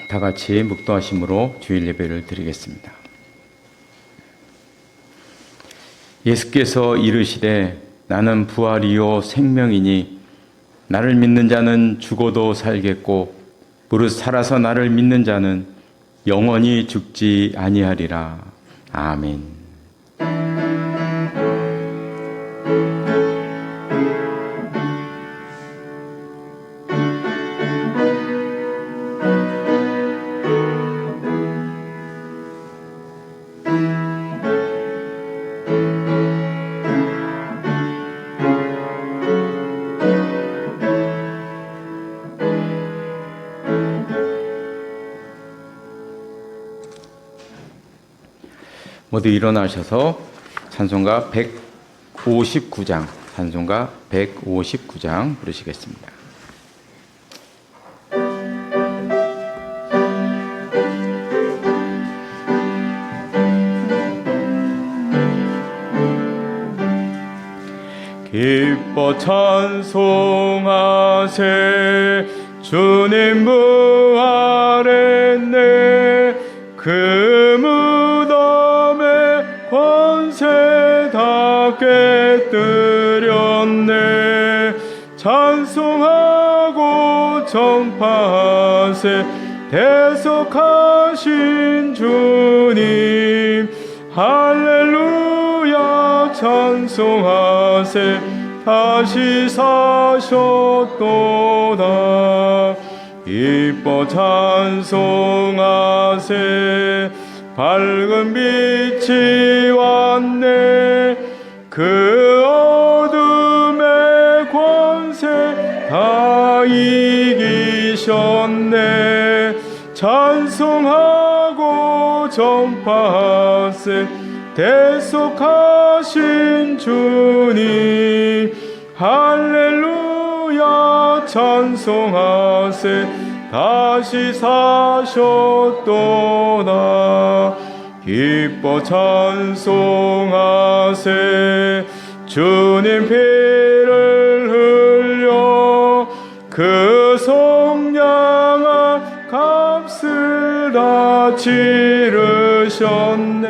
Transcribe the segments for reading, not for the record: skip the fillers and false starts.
다 같이 묵도하심으로 주일 예배를 드리겠습니다. 예수께서 이르시되 나는 부활이요 생명이니 나를 믿는 자는 죽어도 살겠고 무릇 살아서 나를 믿는 자는 영원히 죽지 아니하리라. 아멘. 모두 일어나셔서 찬송가 159장 부르시겠습니다. 기뻐 찬송하세 주님 부활했네 그 무덤에 권세 다 깨뜨렸네 찬송하고 전파하세 대속하신 주님 할렐루야 찬송하세 다시 사셨도다 기뻐 찬송하세 밝은 빛이 왔네 그 어둠의 권세 다 이기셨네 찬송하고 전파하세 대속하신 주님 할렐루야 찬송하세 다시 사셨도다 기뻐 찬송하세 주님 피를 흘려 그 속량한 값을 다 치르셨네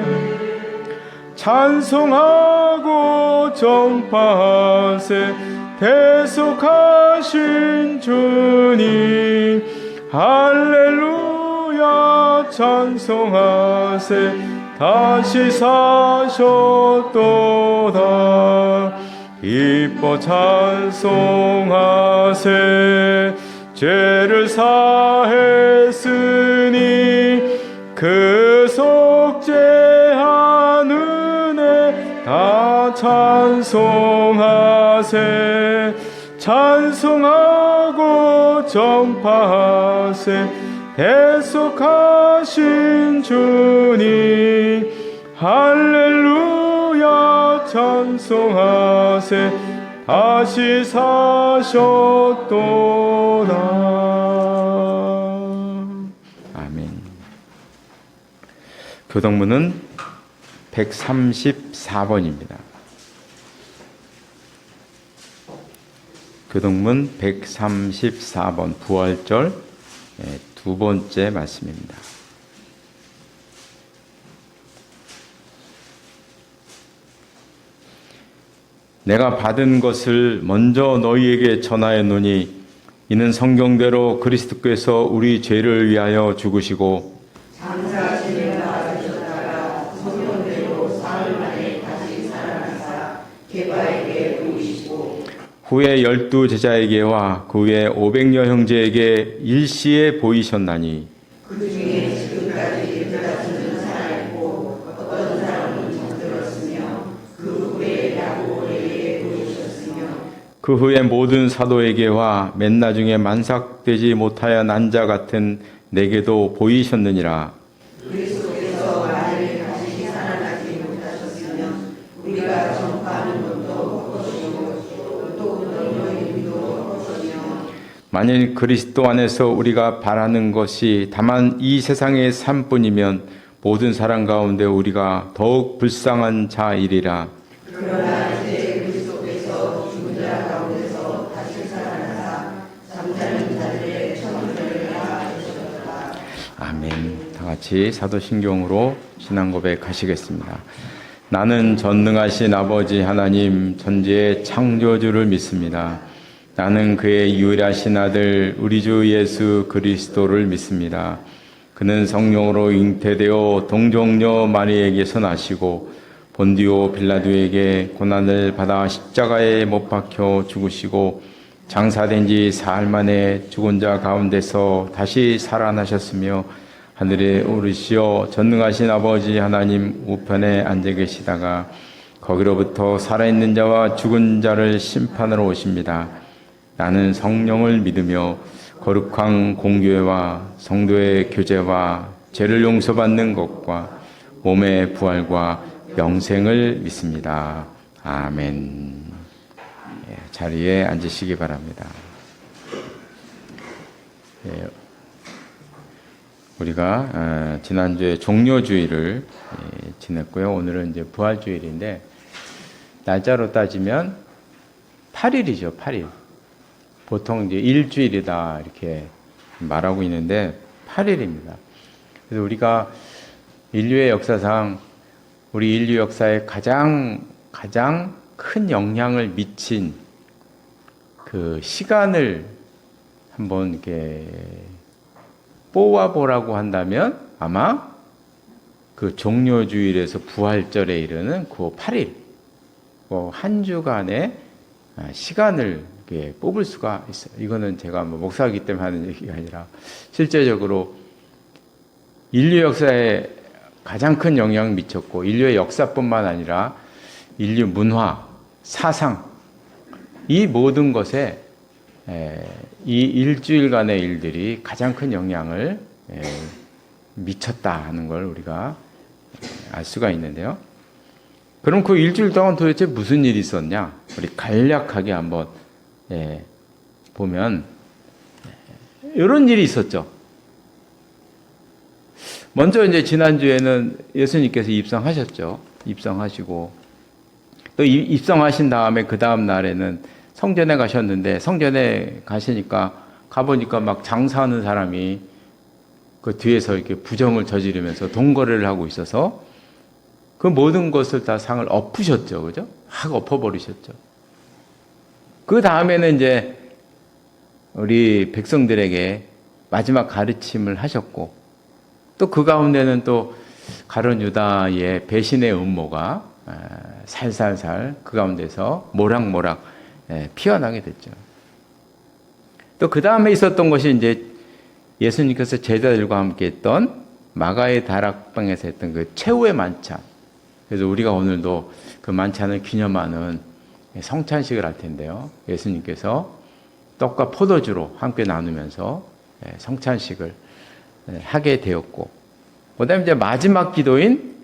찬송하고 전파하세 대속하신 주님 할렐루야 찬송하세 다시 사셨도다 기뻐 찬송하세 죄를 사했으니 그 속죄한 은혜 다 찬송하세 찬송하고 전파하세 대속하신 주님 할렐루야 찬송하세 다시 사셨도다. 아멘. 교동문은 134번입니다. 교동문 134번 부활절 두 번째 말씀입니다. 내가 받은 것을 먼저 너희에게 전하였노니 이는 성경대로 그리스도께서 우리 죄를 위하여 죽으시고 장사하시며 나아가셨다가 성경대로 사흘 만에 다시 살아나사 개바에게 보이시고 후에 12 제자에게와 그 후에 500여 형제에게 일시에 보이셨나니 그 중에 지금까지 여자들은 살아있고 어떤 사람은 잠들었으며 그 후에 야고보에게 보이셨으며 그 후에 모든 사도에게와 맨 나중에 만삭되지 못하여 난 자 같은 내게도 보이셨느니라. 그리스도께서 만일 다시 살아나지 못하셨으면 우리가 전파하는 것도 헛것이고 또 너희의 믿음도 헛것이며 만일 그리스도 안에서 우리가 바라는 것이 다만 이 세상의 삶뿐이면 모든 사람 가운데 우리가 더욱 불쌍한 자이리라. 그러나 이제 그리스도께서 죽은 자 가운데서 다시 살아나사 잠자는 자들의 천국을 하셨다. 같이 사도신경으로 신앙 고백하시겠습니다. 나는 전능하신 아버지 하나님 천지의 창조주를 믿습니다. 나는 그의 유일하신 아들 우리 주 예수 그리스도를 믿습니다. 그는 성령으로 잉태되어 동정녀 마리에게서 나시고 본디오 빌라도에게 고난을 받아 십자가에 못 박혀 죽으시고 장사된 지 사흘 만에 죽은 자 가운데서 다시 살아나셨으며 하늘에 오르시어 전능하신 아버지 하나님 우편에 앉아 계시다가 거기로부터 살아있는 자와 죽은 자를 심판하러 오십니다. 나는 성령을 믿으며 거룩한 공교회와 성도의 교제와 죄를 용서받는 것과 몸의 부활과 영생을 믿습니다. 아멘. 자리에 앉으시기 바랍니다. 우리가 지난주에 종료주일을 지냈고요. 오늘은 이제 부활주일인데 날짜로 따지면 8일이죠. 8일. 보통 이제 일주일이다 이렇게 말하고 있는데 8일입니다. 그래서 우리가 인류의 역사상 우리 인류 역사에 가장 큰 영향을 미친 그 시간을 한번 이렇게 뽑아보라고 한다면 아마 그 종료주일에서 부활절에 이르는 그 8일, 한 주간의 시간을 이렇게 뽑을 수가 있어요. 이거는 제가 뭐 목사이기 때문에 하는 얘기가 아니라 실제적으로 인류 역사에 가장 큰 영향을 미쳤고 인류의 역사뿐만 아니라 인류 문화, 사상 이 모든 것에 이 일주일간의 일들이 가장 큰 영향을 미쳤다 하는 걸 우리가 알 수가 있는데요. 그럼 그 일주일 동안 도대체 무슨 일이 있었냐? 우리 간략하게 한번 보면 이런 일이 있었죠. 먼저 이제 지난주에는 예수님께서 입성하셨죠. 입성하시고 또 입성하신 다음에 그 다음 날에는 성전에 가셨는데 성전에 가보니까 막 장사하는 사람이 그 뒤에서 이렇게 부정을 저지르면서 돈거래를 하고 있어서 그 모든 것을 다 상을 엎으셨죠. 그죠? 확 엎어버리셨죠. 그 다음에는 이제 우리 백성들에게 마지막 가르침을 하셨고 또 그 가운데는 또 가룟 유다의 배신의 음모가 살살살 그 가운데서 모락모락 피어나게 됐죠. 또 그 다음에 있었던 것이 이제 예수님께서 제자들과 함께 했던 마가의 다락방에서 했던 그 최후의 만찬. 그래서 우리가 오늘도 그 만찬을 기념하는 성찬식을 할 텐데요. 예수님께서 떡과 포도주로 함께 나누면서 성찬식을 하게 되었고, 그 다음에 이제 마지막 기도인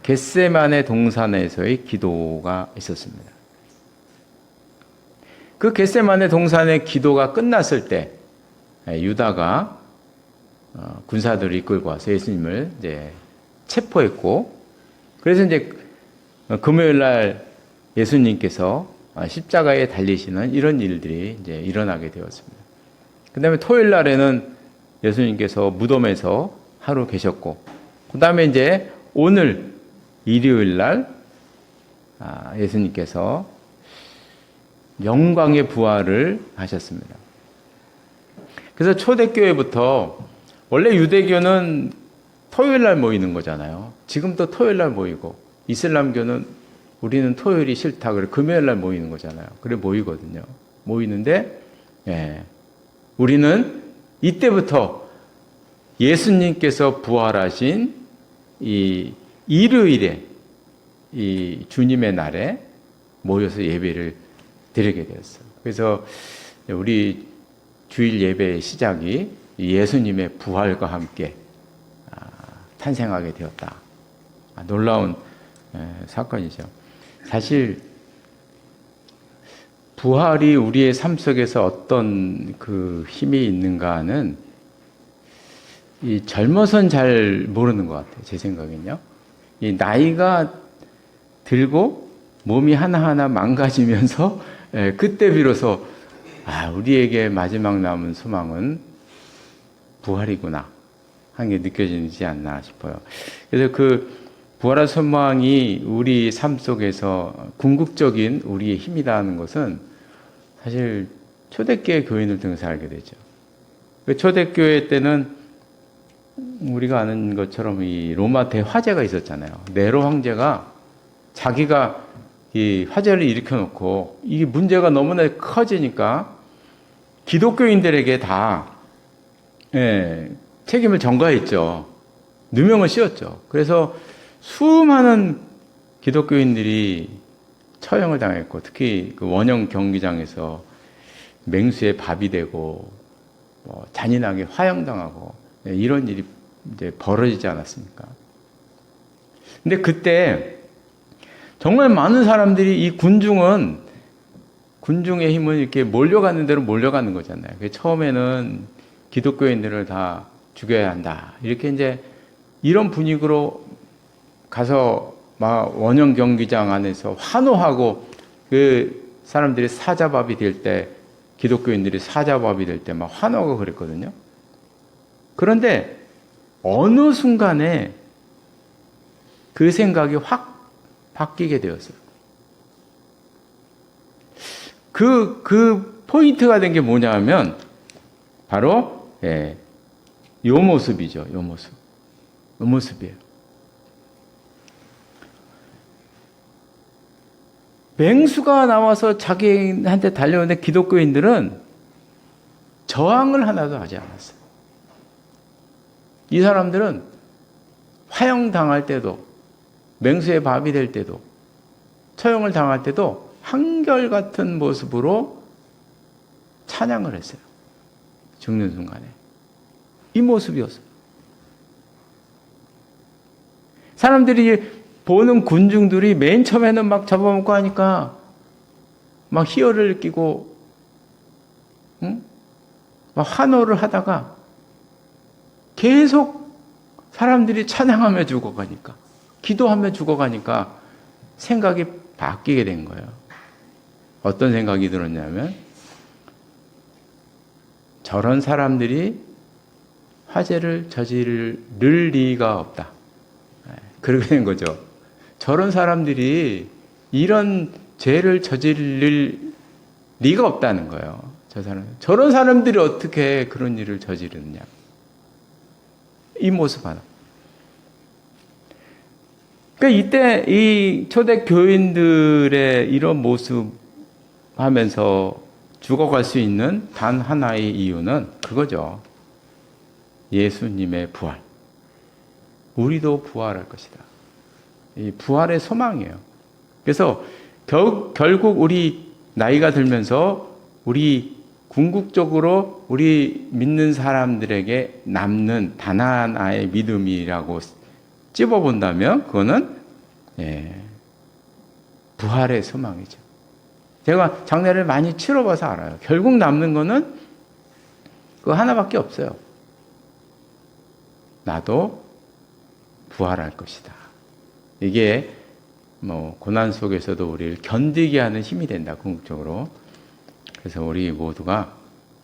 겟세마네 동산에서의 기도가 있었습니다. 그 겟세마네 동산의 기도가 끝났을 때 유다가 군사들을 이끌고 와서 예수님을 이제 체포했고, 그래서 이제 금요일 날 예수님께서 십자가에 달리시는 이런 일들이 이제 일어나게 되었습니다. 그 다음에 토요일 날에는 예수님께서 무덤에서 하루 계셨고, 그 다음에 이제 오늘 일요일 날 예수님께서 영광의 부활을 하셨습니다. 그래서 초대교회부터 원래 유대교는 토요일 날 모이는 거잖아요. 지금도 토요일 날 모이고, 이슬람교는 우리는 토요일이 싫다 그래 금요일 날 모이는 거잖아요. 그래 모이거든요. 모이는데 우리는 이때부터 예수님께서 부활하신 이 일요일에 이 주님의 날에 모여서 예배를 드리게 되었어요. 그래서 우리 주일 예배의 시작이 예수님의 부활과 함께 탄생하게 되었다. 놀라운 사건이죠. 사실 부활이 우리의 삶 속에서 어떤 그 힘이 있는가는 이 젊어선 잘 모르는 것 같아요. 제 생각엔요. 이 나이가 들고 몸이 하나하나 망가지면서 그때 비로소 우리에게 마지막 남은 소망은 부활이구나. 게 느껴지지 않나 싶어요. 그래서 그 부활의 소망이 우리 삶 속에서 궁극적인 우리의 힘이라는 것은 사실 초대교회 교인을 통해서 알게 되죠. 그 초대교회 때는 우리가 아는 것처럼 이 로마 대화재가 있었잖아요. 네로 황제가 자기가 이 화재를 일으켜 놓고 이 문제가 너무나 커지니까 기독교인들에게 다 책임을 전가했죠. 누명을 씌웠죠. 그래서 수많은 기독교인들이 처형을 당했고, 특히 그 원형 경기장에서 맹수의 밥이 되고 잔인하게 화형당하고 이런 일이 이제 벌어지지 않았습니까? 근데 그때 정말 많은 사람들이 이 군중의 힘은 이렇게 몰려가는 대로 몰려가는 거잖아요. 처음에는 기독교인들을 다 죽여야 한다. 이렇게 이제 이런 분위기로 가서 막 원형 경기장 안에서 환호하고 그 사람들이 사자밥이 될 때, 기독교인들이 사자밥이 될 때 막 환호하고 그랬거든요. 그런데 어느 순간에 그 생각이 확 바뀌게 되었어요. 그 포인트가 된 게 뭐냐 하면 바로 요 모습이죠. 요 모습이에요. 맹수가 나와서 자기한테 달려오는데 기독교인들은 저항을 하나도 하지 않았어요. 이 사람들은 화형당할 때도, 맹수의 밥이 될 때도, 처형을 당할 때도 한결같은 모습으로 찬양을 했어요. 죽는 순간에. 이 모습이었어요. 사람들이 보는 군중들이 맨 처음에는 막 잡아먹고 하니까 막 희열을 느끼고, 막 환호를 하다가 계속 사람들이 찬양하며 죽어가니까, 기도하며 죽어가니까 생각이 바뀌게 된 거예요. 어떤 생각이 들었냐면, 저런 사람들이 화재를 저지를 리가 없다. 그렇게 된 거죠. 저런 사람들이 이런 죄를 저지를 리가 없다는 거예요. 저런 사람들이 어떻게 그런 일을 저지르느냐. 이 모습 하나. 그러니까 이때 이 초대 교인들의 이런 모습 하면서 죽어갈 수 있는 단 하나의 이유는 그거죠. 예수님의 부활. 우리도 부활할 것이다. 이 부활의 소망이에요. 그래서 결국 우리 나이가 들면서 우리 궁극적으로 우리 믿는 사람들에게 남는 단 하나의 믿음이라고 찝어본다면 그거는 부활의 소망이죠. 제가 장례를 많이 치러봐서 알아요. 결국 남는 거는 그거 하나밖에 없어요. 나도 부활할 것이다. 이게 고난 속에서도 우리를 견디게 하는 힘이 된다. 궁극적으로. 그래서 우리 모두가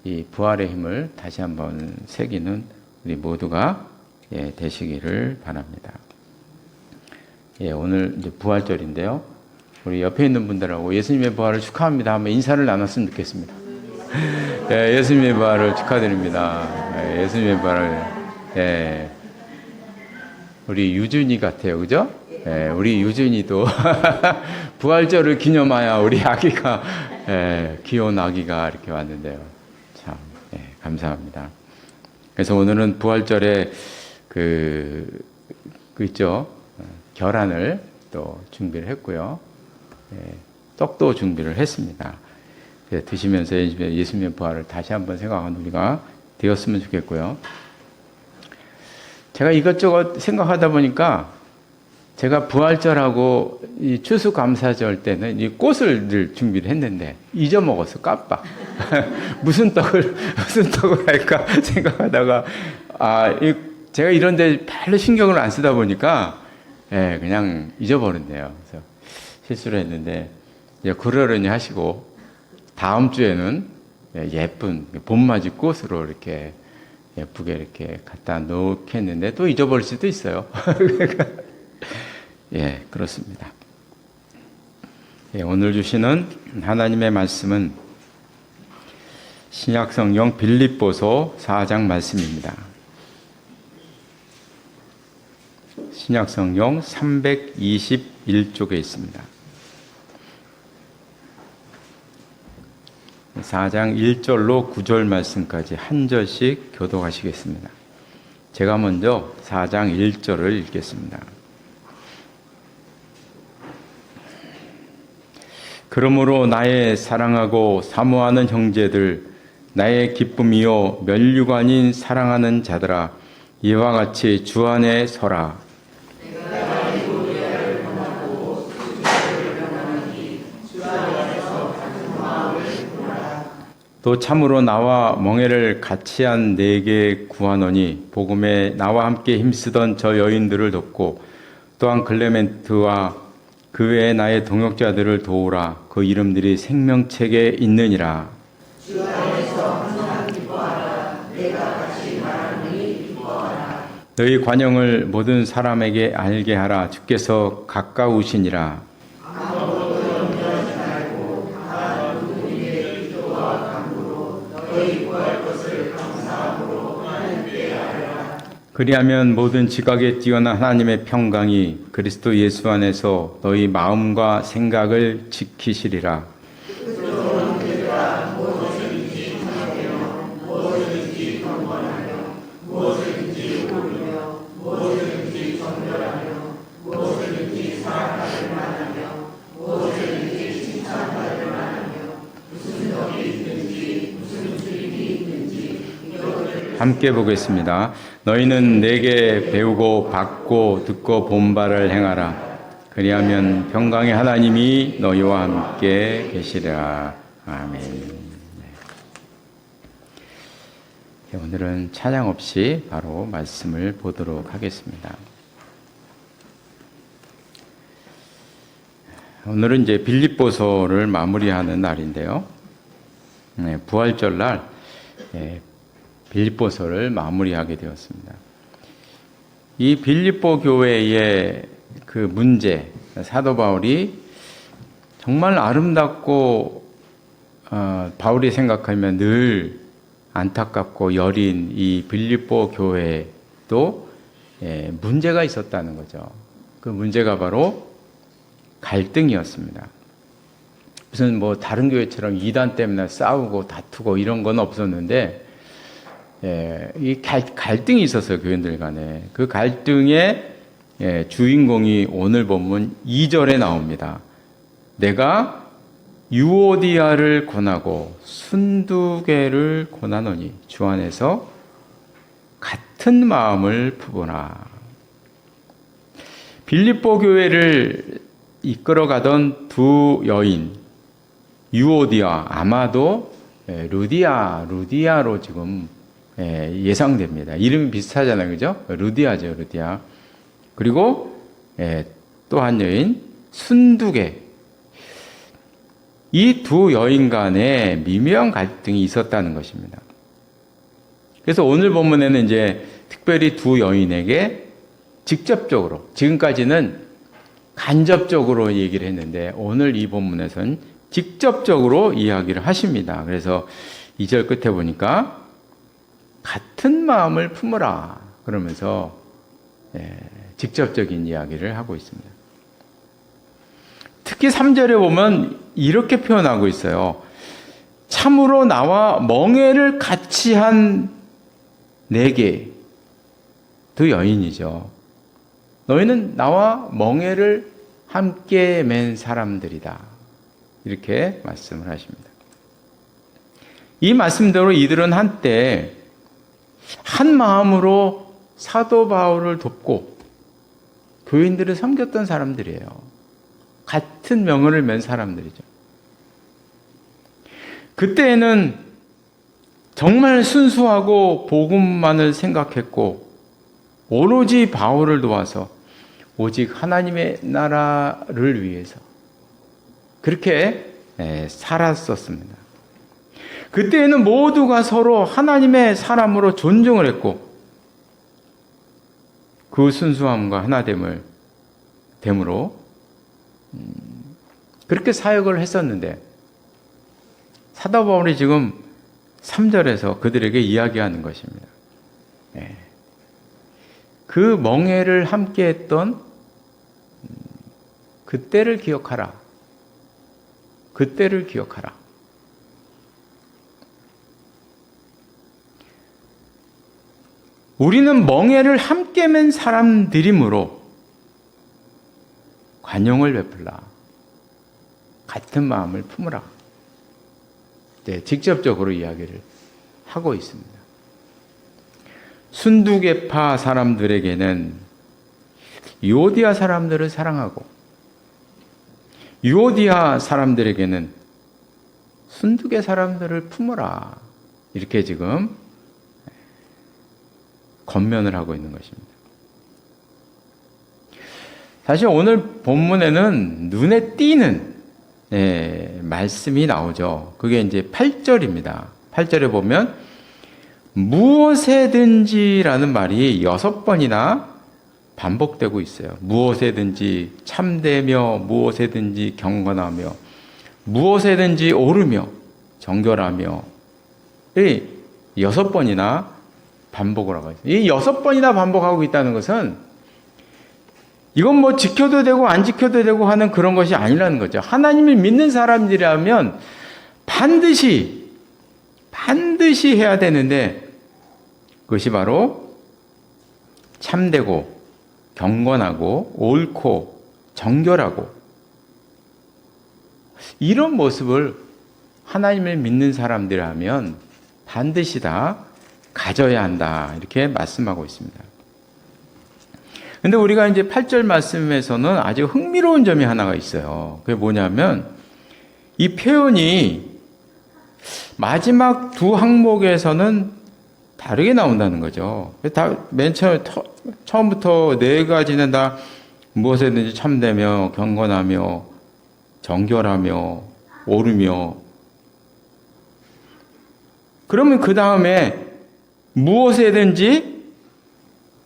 이 부활의 힘을 다시 한번 새기는 우리 모두가 되시기를 바랍니다. 오늘 이제 부활절인데요. 우리 옆에 있는 분들하고 예수님의 부활을 축하합니다 하면 인사를 나눴으면 좋겠습니다. 예수님의 부활을 축하드립니다. 예수님의 부활을. 우리 유준이 같아요. 그죠? 우리 유준이도 부활절을 기념하여 우리 아기가, 귀여운 아기가 이렇게 왔는데요. 참, 감사합니다. 그래서 오늘은 부활절에 있죠. 결안을 또 준비를 했고요. 떡도 준비를 했습니다. 드시면서 예수님의 부활을 다시 한번 생각하는 우리가 되었으면 좋겠고요. 제가 이것저것 생각하다 보니까 제가 부활절하고 이 추수감사절 때는 이 꽃을 늘 준비를 했는데 잊어먹었어. 깜빡. 무슨 떡을 할까 생각하다가 제가 이런데 별로 신경을 안 쓰다 보니까 그냥 잊어버렸네요. 그래서 실수를 했는데 그러려니 하시고 다음 주에는 예쁜 봄맞이 꽃으로 이렇게 예쁘게 이렇게 갖다 놓겠는데 또 잊어버릴 수도 있어요. 예, 그렇습니다. 예, 오늘 주시는 하나님의 말씀은 신약성경 빌립보서 4장 말씀입니다. 신약성경 321쪽에 있습니다. 4장 1절로 9절 말씀까지 한 절씩 교독하시겠습니다. 제가 먼저 4장 1절을 읽겠습니다. 그러므로 나의 사랑하고 사모하는 형제들, 나의 기쁨이요 면류관인 사랑하는 자들아, 이와 같이 주 안에 서라. 또 참으로 나와 멍에를 같이 한 내게 구하노니 복음에 나와 함께 힘쓰던 저 여인들을 돕고 또한 클레멘트와 그 외에 나의 동역자들을 도우라. 그 이름들이 생명책에 있느니라. 주 안에서 항상 기뻐하라. 내가 같이 말하니 기뻐하라. 너희 관용을 모든 사람에게 알게 하라. 주께서 가까우시니라. 그리하면 모든 지각에 뛰어난 하나님의 평강이 그리스도 예수 안에서 너희 마음과 생각을 지키시리라. 함께 보겠습니다. 너희는 내게 배우고 받고 듣고 본 바를 행하라. 그리하면 평강의 하나님이 너희와 함께 계시리라. 아멘. 네, 오늘은 찬양 없이 바로 말씀을 보도록 하겠습니다. 오늘은 이제 빌립보서를 마무리하는 날인데요. 네, 부활절 날 빌립보서를 마무리하게 되었습니다. 이 빌립보 교회의 그 문제, 사도 바울이 정말 아름답고 바울이 생각하면 늘 안타깝고 여린 이 빌립보 교회도 문제가 있었다는 거죠. 그 문제가 바로 갈등이었습니다. 무슨 뭐 다른 교회처럼 이단 때문에 싸우고 다투고 이런 건 없었는데 이 갈등이 있었어요, 교인들 간에. 그 갈등의 주인공이 오늘 본문 2절에 나옵니다. 내가 유오디아를 권하고 순두개를 권하노니 주 안에서 같은 마음을 품으라. 빌립보 교회를 이끌어가던 두 여인, 유오디아, 아마도 루디아로 지금 예상됩니다. 이름이 비슷하잖아요. 그죠? 루디아죠, 루디아. 그리고 또 한 여인, 순두개. 이 두 여인 간에 미묘한 갈등이 있었다는 것입니다. 그래서 오늘 본문에는 이제 특별히 두 여인에게 직접적으로, 지금까지는 간접적으로 얘기를 했는데 오늘 이 본문에서는 직접적으로 이야기를 하십니다. 그래서 2절 끝에 보니까 같은 마음을 품으라 그러면서 직접적인 이야기를 하고 있습니다. 특히 3절에 보면 이렇게 표현하고 있어요. 참으로 나와 멍에를 같이 한 내게, 두 여인이죠. 너희는 나와 멍에를 함께 맨 사람들이다. 이렇게 말씀을 하십니다. 이 말씀대로 이들은 한때 한 마음으로 사도 바울을 돕고 교인들을 섬겼던 사람들이에요. 같은 명언을 맨 사람들이죠. 그때에는 정말 순수하고 복음만을 생각했고 오로지 바울을 도와서 오직 하나님의 나라를 위해서 그렇게 살았었습니다. 그때에는 모두가 서로 하나님의 사람으로 존중을 했고 그 순수함과 하나됨으로 그렇게 사역을 했었는데 사도 바울이 지금 3절에서 그들에게 이야기하는 것입니다. 그 멍에를 함께했던 그때를 기억하라. 그때를 기억하라. 우리는 멍에를 함께 맨 사람들이므로 관용을 베풀라. 같은 마음을 품으라. 네, 직접적으로 이야기를 하고 있습니다. 순두계파 사람들에게는 유오디아 사람들을 사랑하고 유오디아 사람들에게는 순두계 사람들을 품어라. 이렇게 지금 권면을 하고 있는 것입니다. 사실 오늘 본문에는 눈에 띄는 말씀이 나오죠. 그게 이제 8절입니다. 8절에 보면 무엇에든지라는 말이 6번이나 반복되고 있어요. 무엇에든지 참되며 무엇에든지 경건하며 무엇에든지 오르며 정결하며 이 6번이나 반복을 하고 있어요. 이 6번이나 반복하고 있다는 것은 이건 뭐 지켜도 되고 안 지켜도 되고 하는 그런 것이 아니라는 거죠. 하나님을 믿는 사람들이라면 반드시 해야 되는데 그것이 바로 참되고 경건하고 옳고 정결하고 이런 모습을 하나님을 믿는 사람들이라면 반드시 다 가져야 한다. 이렇게 말씀하고 있습니다. 근데 우리가 이제 8절 말씀에서는 아주 흥미로운 점이 하나가 있어요. 그게 뭐냐면 이 표현이 마지막 두 항목에서는 다르게 나온다는 거죠. 맨 처음부터 네 가지는 다 무엇에든지 참되며 경건하며 정결하며 오르며 그러면 그 다음에 무엇에든지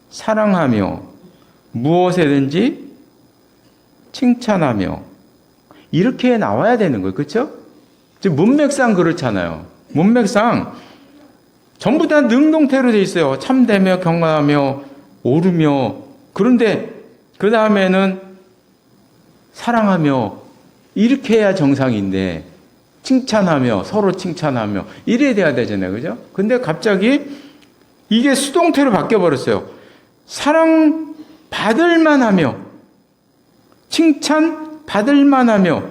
사랑하며 무엇에든지 칭찬하며 이렇게 나와야 되는 거예요. 그렇죠? 문맥상 그렇잖아요. 문맥상 전부 다 능동태로 돼 있어요. 참되며 경건하며 오르며 그런데 그 다음에는 사랑하며 이렇게 해야 정상인데 칭찬하며 서로 칭찬하며 이래야 돼야 되잖아요. 그죠? 근데 갑자기 이게 수동태로 바뀌어버렸어요. 사랑 받을만 하며 칭찬 받을만 하며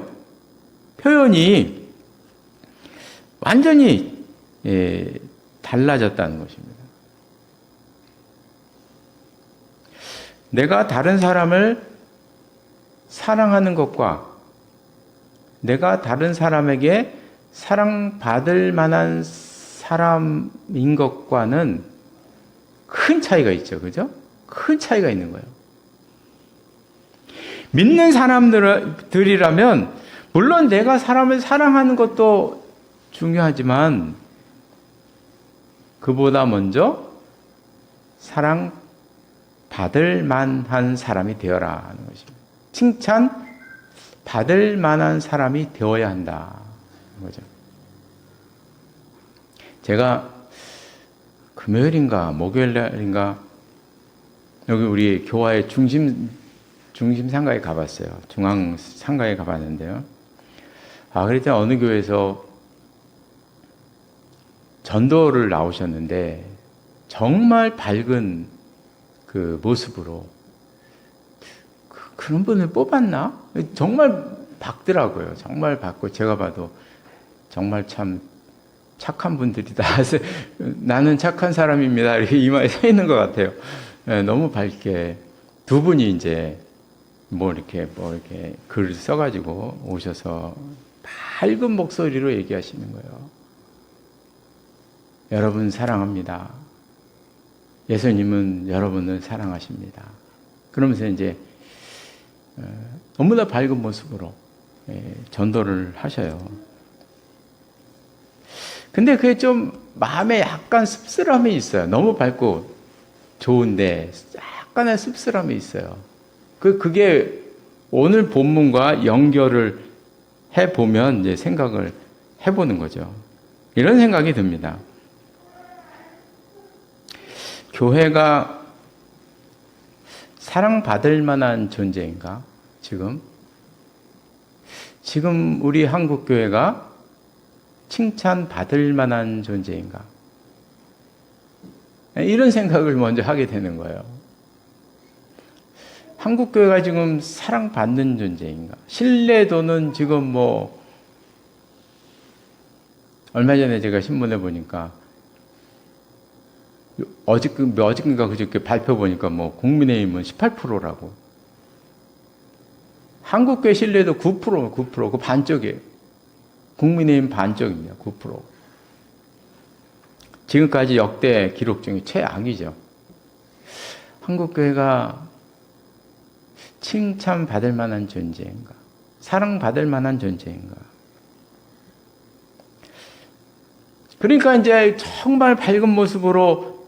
표현이 완전히 달라졌다는 것입니다. 내가 다른 사람을 사랑하는 것과 내가 다른 사람에게 사랑받을 만한 사람인 것과는 큰 차이가 있죠. 그죠? 큰 차이가 있는 거예요. 믿는 사람들이라면 물론 내가 사람을 사랑하는 것도 중요하지만 그보다 먼저 사랑받을 만한 사람이 되어라 하는 것입니다. 칭찬 받을 만한 사람이 되어야 한다. 거죠. 제가 금요일인가 목요일인가 여기 우리 교화의 중심 상가에 가봤어요. 중앙 상가에 가봤는데요. 그랬더니 어느 교회에서 전도를 나오셨는데 정말 밝은 그 모습으로 그런 분을 뽑았나? 정말 밝더라고요. 정말 밝고 제가 봐도 정말 참 착한 분들이다. 나는 착한 사람입니다. 이렇게 이마에 서 있는 것 같아요. 너무 밝게 두 분이 이제 이렇게 글을 써가지고 오셔서 밝은 목소리로 얘기하시는 거예요. 여러분 사랑합니다. 예수님은 여러분을 사랑하십니다. 그러면서 이제 너무나 밝은 모습으로 전도를 하셔요. 근데 그게 좀 마음에 약간 씁쓸함이 있어요. 너무 밝고 좋은데 약간의 씁쓸함이 있어요. 그게 오늘 본문과 연결을 해보면 이제 생각을 해보는 거죠. 이런 생각이 듭니다. 교회가 사랑받을 만한 존재인가? 지금 우리 한국교회가 칭찬받을 만한 존재인가? 이런 생각을 먼저 하게 되는 거예요. 한국교회가 지금 사랑받는 존재인가? 신뢰도는 지금 얼마 전에 제가 신문에 보니까 어저께인가 그저께 발표 보니까 국민의힘은 18%라고. 한국교회 신뢰도 9%, 그 반쪽이에요. 국민의힘 반쪽입니다. 9%. 지금까지 역대 기록 중에 최악이죠. 한국교회가 칭찬받을 만한 존재인가? 사랑받을 만한 존재인가? 그러니까 이제 정말 밝은 모습으로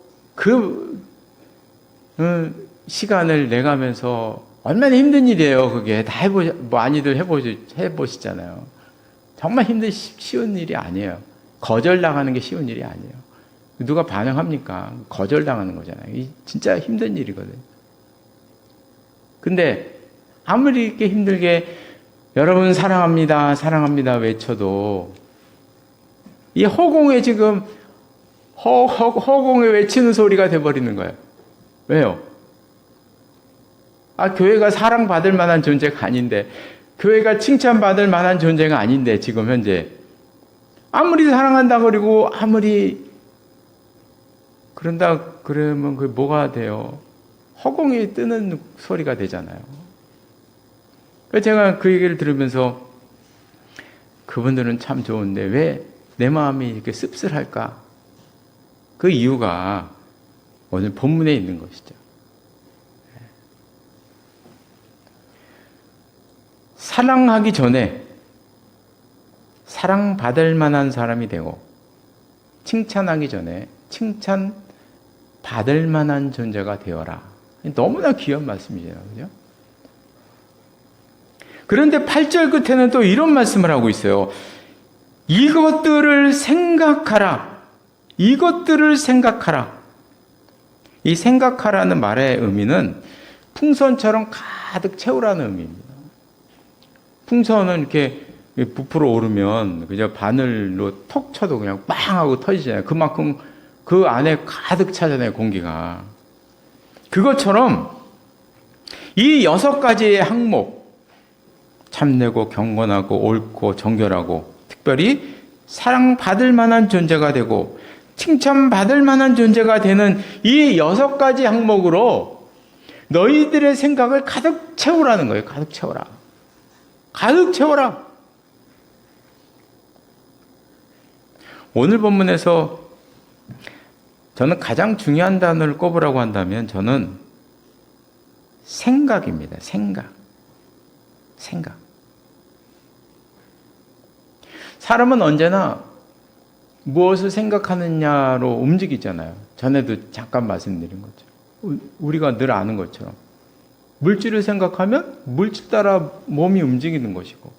시간을 내가면서 얼마나 힘든 일이에요. 그게 다 많이들 해보시잖아요. 정말 쉬운 일이 아니에요. 거절당하는 게 쉬운 일이 아니에요. 누가 반응합니까? 거절당하는 거잖아요. 진짜 힘든 일이거든요. 근데 아무리 이렇게 힘들게 여러분 사랑합니다, 사랑합니다 외쳐도 이 허공에 지금 허공에 외치는 소리가 돼버리는 거예요. 왜요? 교회가 사랑받을 만한 존재가 아닌데, 교회가 칭찬받을 만한 존재가 아닌데, 지금 현재 아무리 사랑한다 그러고 아무리 그런다 그러면 그게 뭐가 돼요? 허공에 뜨는 소리가 되잖아요. 그래서 제가 그 얘기를 들으면서 그분들은 참 좋은데 왜 내 마음이 이렇게 씁쓸할까? 그 이유가 오늘 본문에 있는 것이죠. 사랑하기 전에 사랑받을 만한 사람이 되고, 칭찬하기 전에 칭찬받을 만한 존재가 되어라. 너무나 귀한 말씀이잖아요. 그죠? 그런데 8절 끝에는 또 이런 말씀을 하고 있어요. 이것들을 생각하라. 이것들을 생각하라. 이 생각하라는 말의 의미는 풍선처럼 가득 채우라는 의미입니다. 풍선은 이렇게 부풀어 오르면 그냥 바늘로 톡 쳐도 그냥 빵 하고 터지잖아요. 그만큼 그 안에 가득 차잖아요, 공기가. 그것처럼 이 6가지의 항목, 참되고 경건하고 옳고 정결하고 특별히 사랑받을 만한 존재가 되고 칭찬받을 만한 존재가 되는 이 6가지 항목으로 너희들의 생각을 가득 채우라는 거예요. 가득 채워라. 가득 채워라. 오늘 본문에서 저는 가장 중요한 단어를 꼽으라고 한다면 저는 생각입니다. 생각. 사람은 언제나 무엇을 생각하느냐로 움직이잖아요. 전에도 잠깐 말씀드린 거죠. 우리가 늘 아는 것처럼 물질을 생각하면 물질 따라 몸이 움직이는 것이고,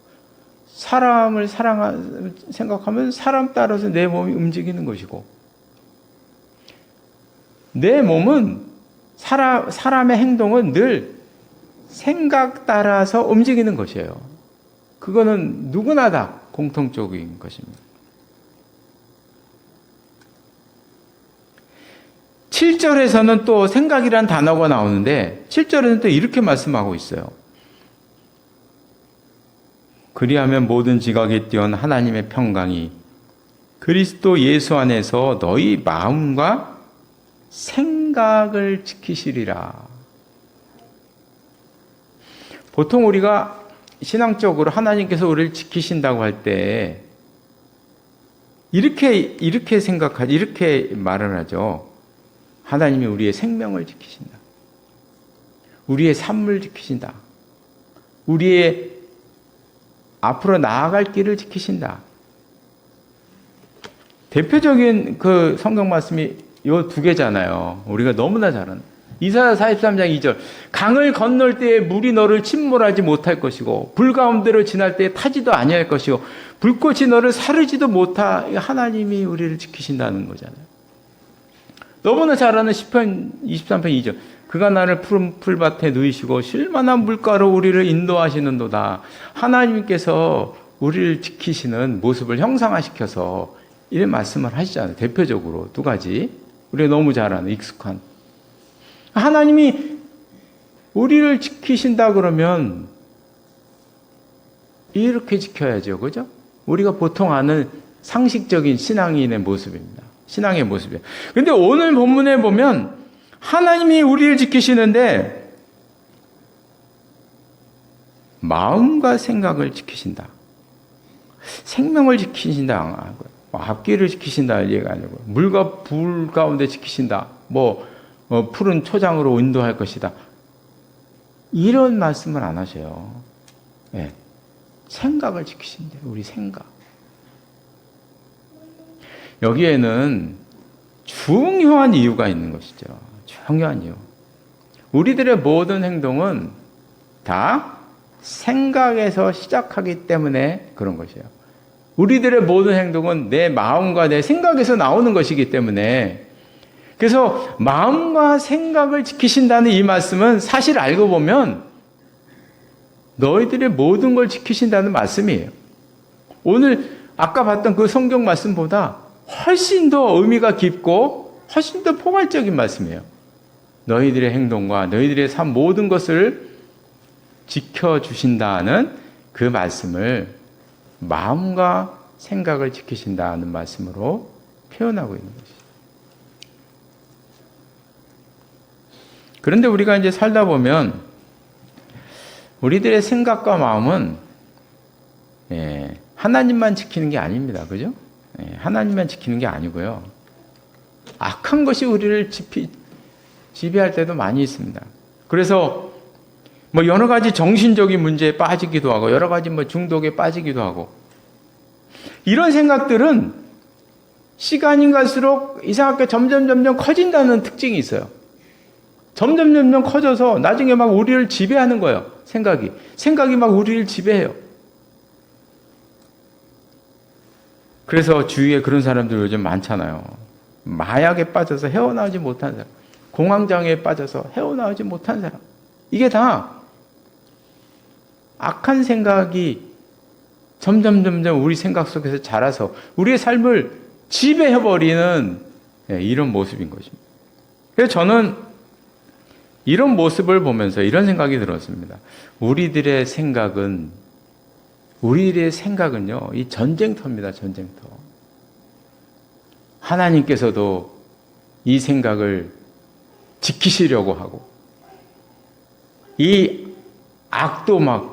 사람을 생각하면 사람 따라서 내 몸이 움직이는 것이고, 내 몸은 사람의 행동은 늘 생각 따라서 움직이는 것이에요. 그거는 누구나 다 공통적인 것입니다. 7절에서는 또 생각이란 단어가 나오는데 7절에는 또 이렇게 말씀하고 있어요. 그리하면 모든 지각에 띄운 하나님의 평강이 그리스도 예수 안에서 너희 마음과 생각을 지키시리라. 보통 우리가 신앙적으로 하나님께서 우리를 지키신다고 할 때 이렇게 생각하지, 이렇게 말을 하죠. 하나님이 우리의 생명을 지키신다. 우리의 삶을 지키신다. 우리의 앞으로 나아갈 길을 지키신다. 대표적인 그 성경 말씀이 요 두 개잖아요. 우리가 너무나 잘 아는. 이사야 43장 2절. 강을 건널 때에 물이 너를 침몰하지 못할 것이고 불 가운데로 지날 때에 타지도 아니할 것이고 불꽃이 너를 사르지도 못하. 하나님이 우리를 지키신다는 거잖아요. 너무나 잘 아는 시편 23편 2절. 그가 나를 푸른 풀밭에 누이시고 쉴만한 물가로 우리를 인도하시는도다. 하나님께서 우리를 지키시는 모습을 형상화시켜서 이런 말씀을 하시잖아요. 대표적으로 두 가지. 우리가 너무 잘 아는 익숙한. 하나님이 우리를 지키신다 그러면 이렇게 지켜야죠. 그죠? 우리가 보통 아는 상식적인 신앙인의 모습입니다. 신앙의 모습이에요. 근데 오늘 본문에 보면 하나님이 우리를 지키시는데 마음과 생각을 지키신다. 생명을 지키신다. 앞길을 지키신다. 얘기가 아니고 물과 불 가운데 지키신다. 푸른 초장으로 인도할 것이다. 이런 말씀을 안 하셔요. 네. 생각을 지키신대요. 우리 생각. 여기에는 중요한 이유가 있는 것이죠. 중요한 이유. 우리들의 모든 행동은 다 생각에서 시작하기 때문에 그런 것이에요. 우리들의 모든 행동은 내 마음과 내 생각에서 나오는 것이기 때문에 그래서 마음과 생각을 지키신다는 이 말씀은 사실 알고 보면 너희들의 모든 걸 지키신다는 말씀이에요. 오늘 아까 봤던 그 성경 말씀보다 훨씬 더 의미가 깊고 훨씬 더 포괄적인 말씀이에요. 너희들의 행동과 너희들의 삶 모든 것을 지켜주신다는 그 말씀을 마음과 생각을 지키신다는 말씀으로 표현하고 있는 것이죠. 그런데 우리가 이제 살다 보면 우리들의 생각과 마음은 하나님만 지키는 게 아닙니다. 그죠? 하나님만 지키는 게 아니고요. 악한 것이 우리를 지배할 때도 많이 있습니다. 그래서 여러 가지 정신적인 문제에 빠지기도 하고 여러 가지 중독에 빠지기도 하고 이런 생각들은 시간이 갈수록 이상하게 점점 커진다는 특징이 있어요. 점점 커져서 나중에 막 우리를 지배하는 거예요. 생각이 막 우리를 지배해요. 그래서 주위에 그런 사람들 요즘 많잖아요. 마약에 빠져서 헤어나오지 못한 사람, 공황장애에 빠져서 헤어나오지 못한 사람. 이게 다 악한 생각이 점점 우리 생각 속에서 자라서 우리의 삶을 지배해버리는 이런 모습인 것입니다. 그래서 저는 이런 모습을 보면서 이런 생각이 들었습니다. 우리들의 생각은요, 이 전쟁터입니다, 전쟁터. 하나님께서도 이 생각을 지키시려고 하고, 이 악도 막,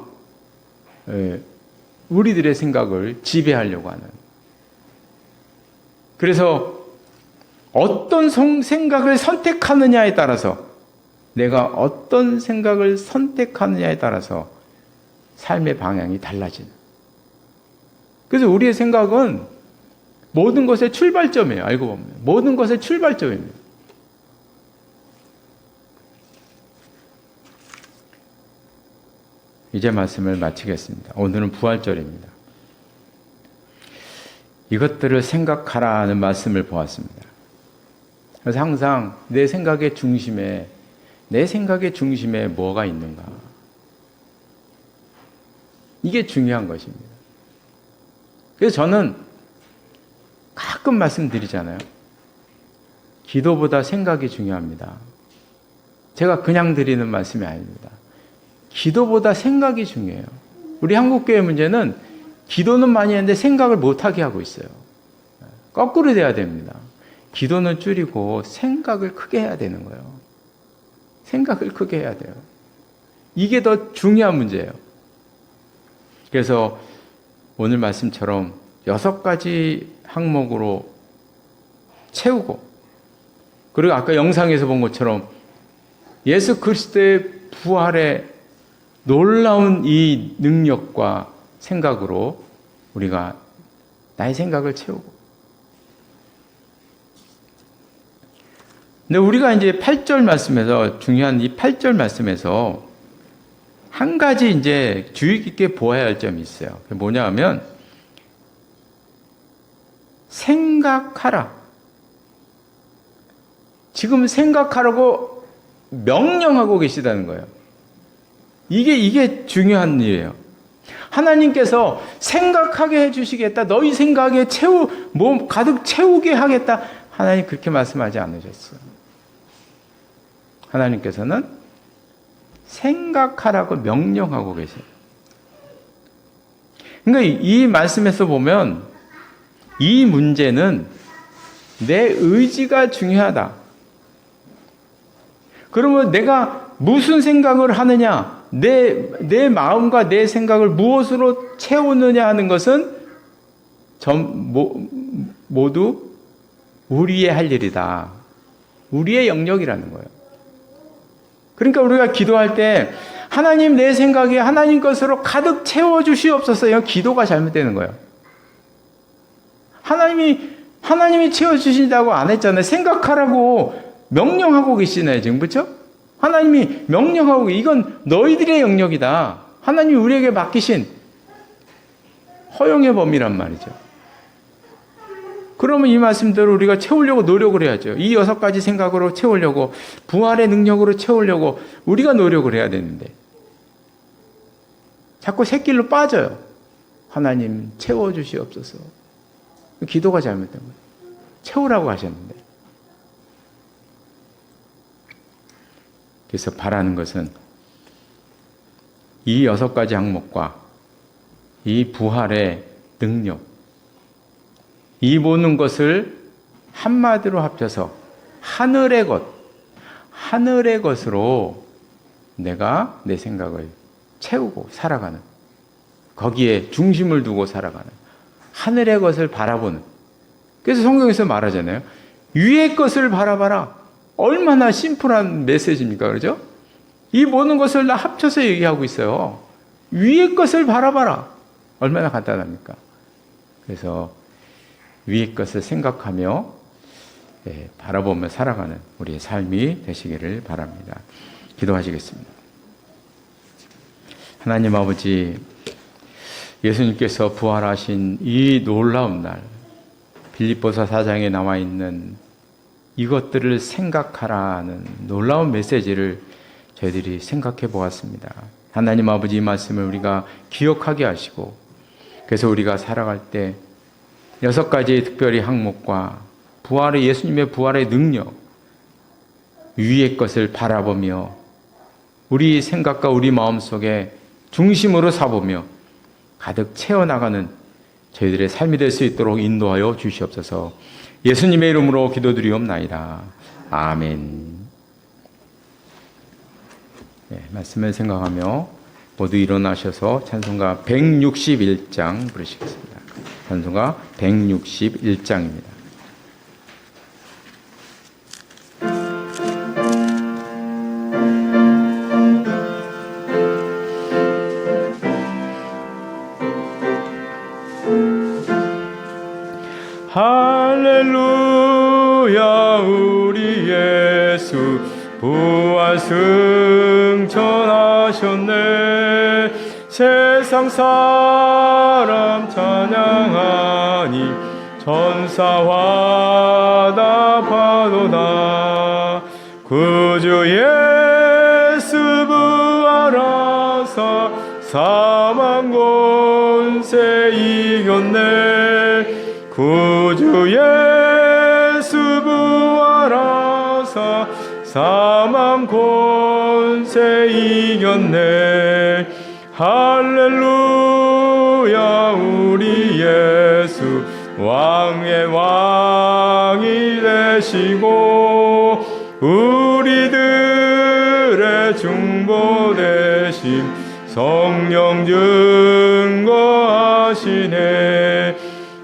우리들의 생각을 지배하려고 하는. 그래서 어떤 생각을 선택하느냐에 따라서 내가 어떤 생각을 선택하느냐에 따라서 삶의 방향이 달라지는. 그래서 우리의 생각은 모든 것의 출발점이에요. 알고 보면. 모든 것의 출발점입니다. 이제 말씀을 마치겠습니다. 오늘은 부활절입니다. 이것들을 생각하라는 말씀을 보았습니다. 그래서 항상 내 생각의 중심에 뭐가 있는가. 이게 중요한 것입니다. 그래서 저는 가끔 말씀드리잖아요. 기도보다 생각이 중요합니다. 제가 그냥 드리는 말씀이 아닙니다. 기도보다 생각이 중요해요. 우리 한국교회 문제는 기도는 많이 했는데 생각을 못하게 하고 있어요. 거꾸로 돼야 됩니다. 기도는 줄이고 생각을 크게 해야 되는 거예요. 생각을 크게 해야 돼요. 이게 더 중요한 문제예요. 그래서 오늘 말씀처럼 6가지 항목으로 채우고, 그리고 아까 영상에서 본 것처럼 예수 그리스도의 부활의 놀라운 이 능력과 생각으로 우리가 나의 생각을 채우고, 근데 우리가 이제 8절 말씀에서, 중요한 이 8절 말씀에서 한 가지 이제 주의 깊게 보아야 할 점이 있어요. 그게 뭐냐 하면, 생각하라. 지금 생각하라고 명령하고 계시다는 거예요. 이게 중요한 일이에요. 하나님께서 생각하게 해주시겠다. 너희 생각에 가득 채우게 하겠다. 하나님 그렇게 말씀하지 않으셨어요. 하나님께서는 생각하라고 명령하고 계세요. 그러니까 이 말씀에서 보면 이 문제는 내 의지가 중요하다. 그러면 내가 무슨 생각을 하느냐, 내 마음과 내 생각을 무엇으로 채우느냐 하는 것은 모두 우리의 할 일이다. 우리의 영역이라는 거예요. 그러니까 우리가 기도할 때 하나님 내 생각이 하나님 것으로 가득 채워주시옵소서. 이건 기도가 잘못되는 거예요. 하나님이 채워주신다고 안 했잖아요. 생각하라고 명령하고 계시네요, 지금. 그렇죠? 하나님이 명령하고, 이건 너희들의 영역이다. 하나님이 우리에게 맡기신 허용의 범위란 말이죠. 그러면 이 말씀대로 우리가 채우려고 노력을 해야죠. 이 6가지 생각으로 채우려고, 부활의 능력으로 채우려고 우리가 노력을 해야 되는데 자꾸 새길로 빠져요. 하나님 채워주시옵소서. 기도가 잘못된 거예요. 채우라고 하셨는데. 그래서 바라는 것은 이 6가지 항목과 이 부활의 능력, 이 모든 것을 한마디로 합쳐서 하늘의 것으로 내가 내 생각을 채우고 살아가는, 거기에 중심을 두고 살아가는, 하늘의 것을 바라보는. 그래서 성경에서 말하잖아요. 위의 것을 바라봐라. 얼마나 심플한 메시지입니까? 그러죠? 이 모든 것을 다 합쳐서 얘기하고 있어요. 위의 것을 바라봐라. 얼마나 간단합니까? 그래서 위의 것을 생각하며 바라보며 살아가는 우리의 삶이 되시기를 바랍니다. 기도하시겠습니다. 하나님 아버지, 예수님께서 부활하신 이 놀라운 날, 빌립보서 4장에 나와 있는 이것들을 생각하라는 놀라운 메시지를 저희들이 생각해 보았습니다. 하나님 아버지, 이 말씀을 우리가 기억하게 하시고, 그래서 우리가 살아갈 때 6가지의 특별히 항목과 예수님의 부활의 능력, 위의 것을 바라보며 우리 생각과 우리 마음속에 중심으로 사보며 가득 채워나가는 저희들의 삶이 될 수 있도록 인도하여 주시옵소서. 예수님의 이름으로 기도드리옵나이다. 아멘. 말씀을 생각하며 모두 일어나셔서 찬송가 161장 부르시겠습니다. 찬송가 161장입니다. 할렐루야, 우리 예수 부활 승천하셨네. 세상 사람 찬양하니 천사와 다 파도다. 구주 예수 부활하사 사망 권세 이겼네. 구주 예수 부활하사 사망 권세 이겼네. 할렐루야, 우리 예수 왕의 왕이 되시고 우리들의 중보 되심 성령 증거하시네.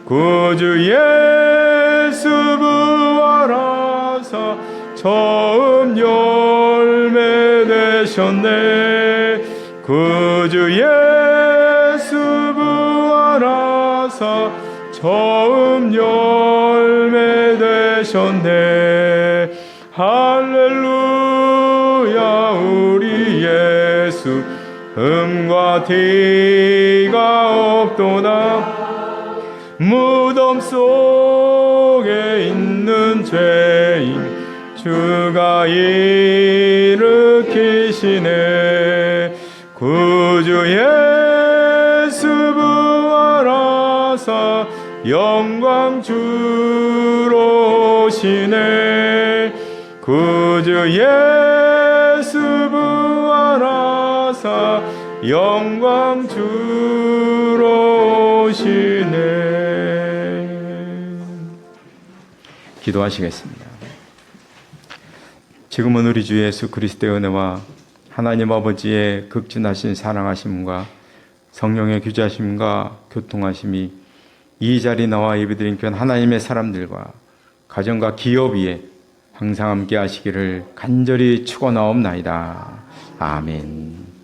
구주 예수 부활하사 처음 열매 되셨네. 구주 예수 부활하사 처음 열매 되셨네. 할렐루야 우리 예수 흠과 티가 없도다. 무덤 속에 있는 죄인 주가 일으키시네. 구주 예수 부활하사 영광 주로 오시네. 구주 예수 부활하사 영광 주로 오시네. 기도하시겠습니다. 지금은 우리 주 예수 그리스도의 은혜와 하나님 아버지의 극진하신 사랑하심과 성령의 규제하심과 교통하심이 이 자리 나와 예배드린 귀한 하나님의 사람들과 가정과 기업 위에 항상 함께 하시기를 간절히 축원하옵나이다. 아멘.